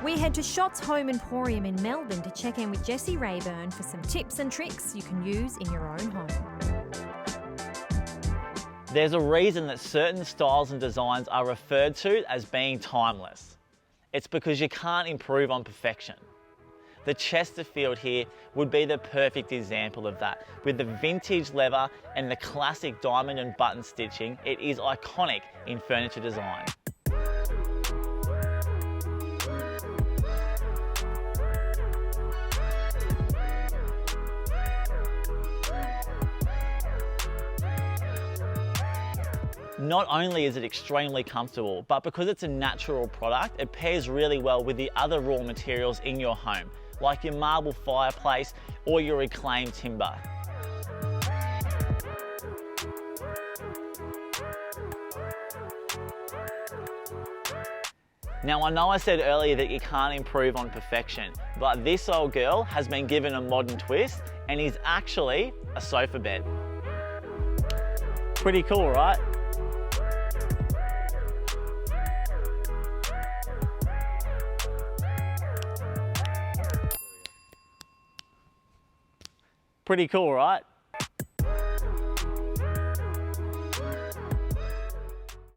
We head to Schots Home Emporium in Melbourne to check in with Jessie Raeburn for some tips and tricks you can use in your own home. There's a reason that certain styles and designs are referred to as being timeless. It's because you can't improve on perfection. The Chesterfield here would be the perfect example of that. With the vintage leather and the classic diamond and button stitching, it is iconic in furniture design. Not only is it extremely comfortable, but because it's a natural product, it pairs really well with the other raw materials in your home, like your marble fireplace or your reclaimed timber. Now I know I said earlier that you can't improve on perfection, but this old girl has been given a modern twist and is actually a sofa bed. Pretty cool, right? Pretty cool, right?